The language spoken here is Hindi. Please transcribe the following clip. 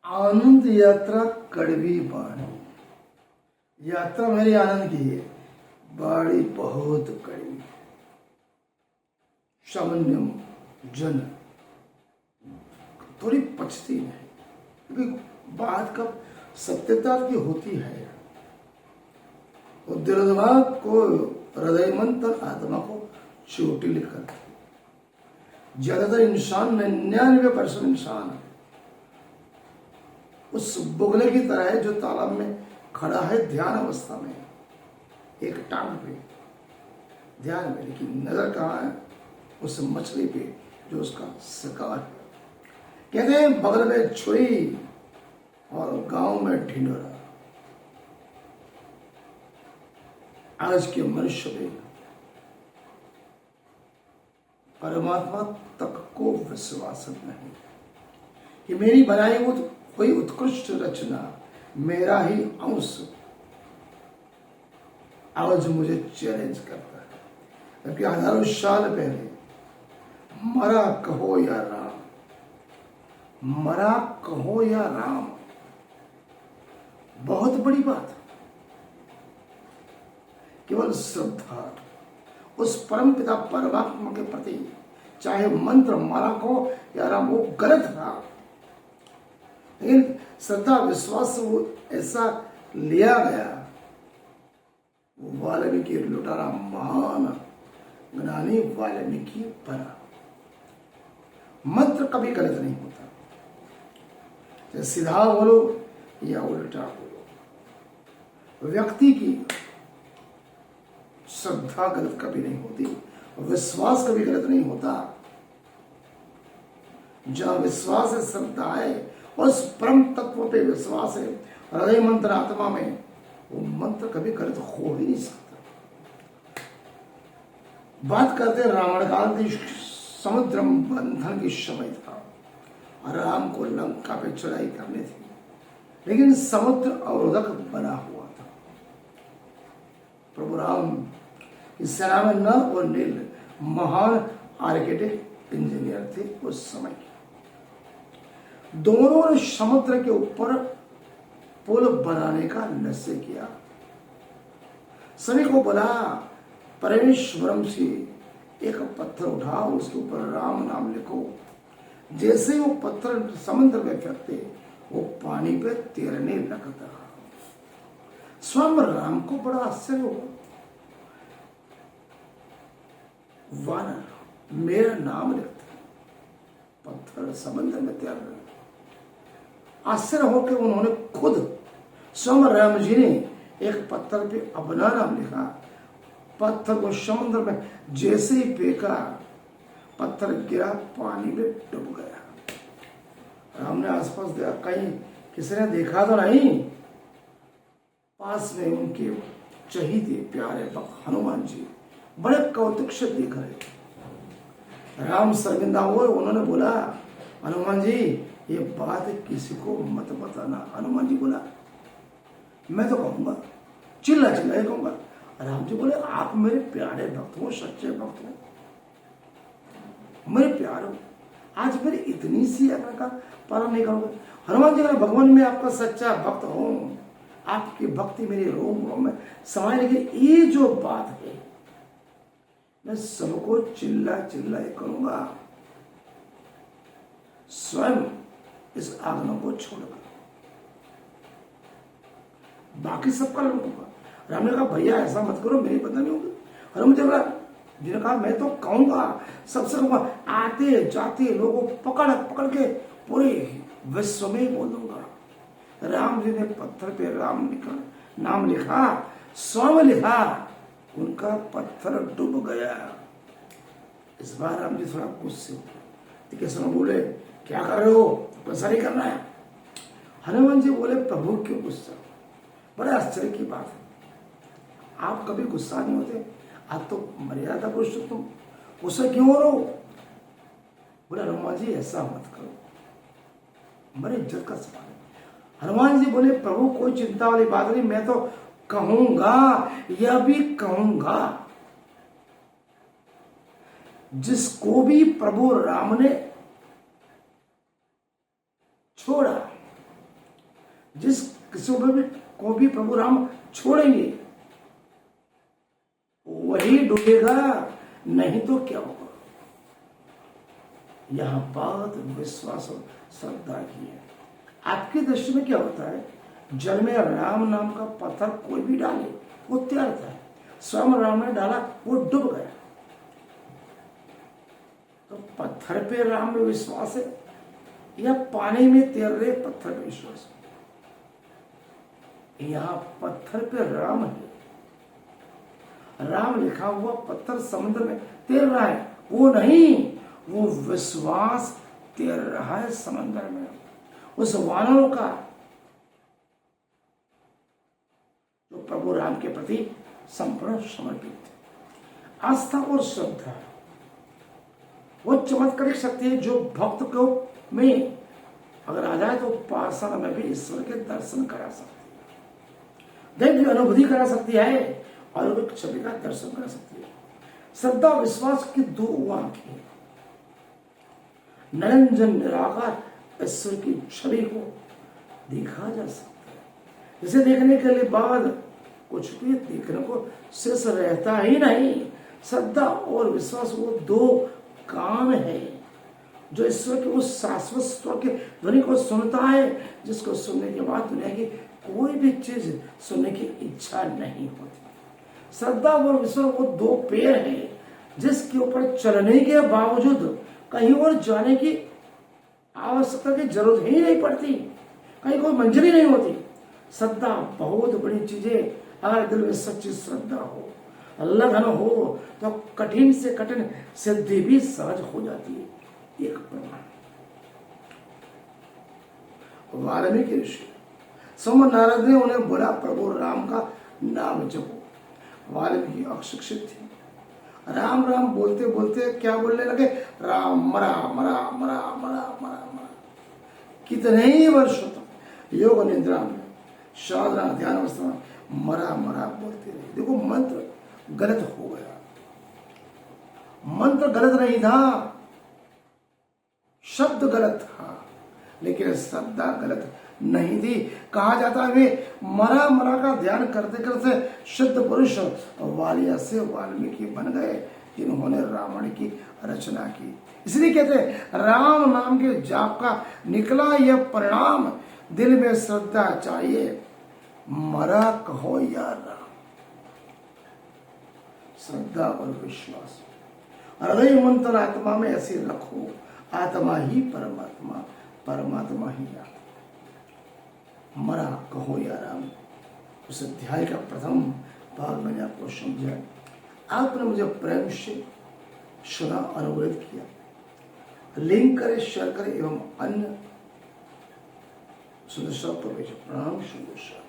आनंद यात्रा कड़वी बाणी। यात्रा मेरी आनंद की है, बाड़ी बहुत कड़वी। सामान्यम जन थोड़ी पचती है, क्योंकि बात कब सत्यता की होती है। और दिल दिमाग को, हृदय मन तक आत्मा को चोटिल करती है। ज्यादातर इंसान 99% इंसान उस बुगले की तरह है जो तालाब में खड़ा है ध्यान अवस्था में, एक टांग पे ध्यान में, लेकिन नजर कहाँ है? उस मछली पे जो उसका शिकार है। कहते हैं बगल में छुरी और गांव में ढिंढोरा। आज के मनुष्य में परमात्मा तक को विश्वास नहीं कि मेरी बनाई हुई कोई उत्कृष्ट रचना, मेरा ही अंश आज मुझे चैलेंज करता है। जबकि हजारों साल पहले मरा कहो या राम, मरा कहो या राम, बहुत बड़ी बात। केवल श्रद्धा उस परम पिता परमात्मा के प्रति, चाहे मंत्र मरा कहो या राम, वो गलत था, लेकिन श्रद्धा विश्वास वो ऐसा लिया गया। वाल्मीकि लुटारा महान ज्ञानी वाल्मीकि परा। मंत्र कभी गलत नहीं होता, चाहे सीधा बोलो या उल्टा बोलो। व्यक्ति की श्रद्धा गलत कभी नहीं होती, विश्वास कभी गलत नहीं होता। जहां विश्वास है, श्रद्धा है, उस परम तत्व पे विश्वास है, हृदय मंत्र आत्मा में, वो मंत्र कभी गलत हो ही नहीं सकता। बात करते रावण काल की, समुद्र बंधन की समय था, राम को लंका पे चढ़ाई करनी थी, लेकिन समुद्र अवरोधक बना हुआ था। प्रभु राम इस सेना में नर और नील महान आर्किटेक्ट इंजीनियर थे उस समय के। दोनों ने समुद्र के ऊपर पुल बनाने का निश्चय किया। सभी को बोला परमेश्वरम से एक पत्थर उठाओ, उसके ऊपर राम नाम लिखो। जैसे ही वो पत्थर समुद्र में फेंकते, वो पानी पे तैरने लगता। स्वयं राम को बड़ा आश्चर्य हुआ, वानर मेरा नाम लिखते, पत्थर समुद्र में तैर रहे। आश्चर्य होकर उन्होंने खुद स्वयं राम जी ने एक पत्थर पे अपना नाम लिखा। पत्थर को समुद्र में जैसे ही फेंका, पत्थर गिरा, पानी में डूब गया। राम ने आसपास देखा, कहीं किसी ने देखा तो नहीं। पास में उनके चहीते प्यारे भक्त हनुमान जी बड़े कौतुक से देख रहे। राम शर्मिंदा हुए, उन्होंने बोला हनुमान जी ये बात किसी को मत बताना। हनुमान जी बोला मैं तो कहूंगा, चिल्ला चिल्ला कहूंगा। राम जी बोले आप मेरे प्यारे भक्त हो, सच्चे भक्त हो, मेरे प्यार हो, आज मेरी इतनी सी आज्ञा का पालन नहीं करोगे? हनुमान जी अगर भगवान में आपका सच्चा भक्त हो, आपकी भक्ति मेरे रोम रोम में समाये, लेकिन ये जो बात है मैं सबको चिल्ला चिल्ला करूंगा, स्वयं इस आज्ञा को छोड़कर बाकी सबका लूटूंगा। राम ने कहा भैया ऐसा मत करो, मेरी बदनामी होगी। हनुमान जी बोला, जिन्होंने कहा मैं तो कहूंगा, सबसे कहूंगा, आते जाते लोगों पकड़ पकड़ के पूरे विश्व में बोल दूंगा। राम जी ने पत्थर पे राम नाम लिखा, स्वयं लिखा, उनका पत्थर डूब गया। इस बार राम जी थोड़ा गुस्से हो गए, बोले क्या कर रहे हो, गुस्सा नहीं करना है। हनुमान जी बोले प्रभु क्यों गुस्सा? बड़े आश्चर्य की बात है, आप कभी गुस्सा नहीं होते, आज तो मर्यादा पुरुष तुम गुस्सा क्यों हो रहे हो? बोले हनुमान जी ऐसा मत करो, बड़े इज्जत का सवाल है। हनुमान जी बोले प्रभु कोई चिंता वाली बात नहीं, मैं तो कहूंगा, यह भी कहूंगा, जिसको भी प्रभु राम ने छोड़ा जिस किसी को भी प्रभु राम छोड़ेंगे वही डूबेगा, नहीं तो क्या होगा। यहां बात विश्वास और श्रद्धा की है। आपकी दृष्टि में क्या होता है, जल में राम नाम का पत्थर कोई भी डाले वो तैरता है, स्वयं राम ने डाला वो डूब गया। तो पत्थर पे राम में विश्वास है या पानी में तैर रहे पत्थर पे विश्वास है? यहां पत्थर पे राम है, राम लिखा हुआ पत्थर समुद्र में तैर रहा है, वो नहीं, वो विश्वास तैर रहा है समंदर में, उस वानरों का जो प्रभु राम के प्रति संपूर्ण समर्पित है। आस्था और श्रद्धा वो चमत्कारिक शक्ति है जो भक्त को में अगर आ जाए तो पाषाण में भी ईश्वर के दर्शन करा सकती है, दैव अनुभूति करा सकती है और एक छवि का दर्शन करा सकती है। श्रद्धा विश्वास की दो आंखें, निरंजन निराकार ईश्वर की छवि को देखा जा सकता है, जिसे देखने के लिए बाद कुछ भी देखने को शेष रहता ही नहीं। श्रद्धा और विश्वास वो दो काम है जो ईश्वर के उस शाश्वत स्वर के ध्वनि को सुनता है जिसको सुनने के बाद दुनिया की कोई भी चीज सुनने की इच्छा नहीं होती। श्रद्धा और विश्वास वो दो पैर हैं जिसके ऊपर चलने के बावजूद कहीं और जाने की आवश्यकता की जरूरत ही नहीं पड़ती, कहीं कोई मंजिल ही नहीं होती। श्रद्धा बहुत बड़ी चीज है। अगर दिल में सच्ची श्रद्धा हो, लगन हो तो कठिन से कठिन सिद्धि भी सहज हो जाती है। एक प्रमाण वाल्मीकि ऋषि सोम नारद ने उन्हें बोला प्रभु राम का नाम जपो। वाल्मीकि अशिक्षित थे, राम राम बोलते बोलते क्या बोलने लगे, राम मरा मरा मरा मरा मरा मरा। कितने ही वर्षों तक योग निद्रा में साधना ध्यान अवस्था में मरा मरा बोलते रहे। देखो मंत्र गलत हो गया, मंत्र गलत नहीं था, शब्द गलत था, लेकिन श्रद्धा गलत नहीं थी। कहा जाता है वे मरा मरा का ध्यान करते करते शुद्ध पुरुष वालिया से वाल्मीकि बन गए जिन्होंने रामायण की रचना की। इसलिए कहते हैं राम नाम के जाप का निकला यह परिणाम, दिल में श्रद्धा चाहिए, मरा कहो या राम। श्रद्धा और विश्वास हृदय मंत्र आत्मा में ऐसे रखो, आत्मा ही परमात्मा, परमात्मा ही आत्मा। मरा कहो या राम, उस अध्याय का प्रथम भाग मैंने आपको समझाया। आपने मुझे प्रेम से सुना, अनुरोध किया। लिंक करें, शेयर करें एवं अन्य सदस्यों को भेजें। प्रणाम, शुभ।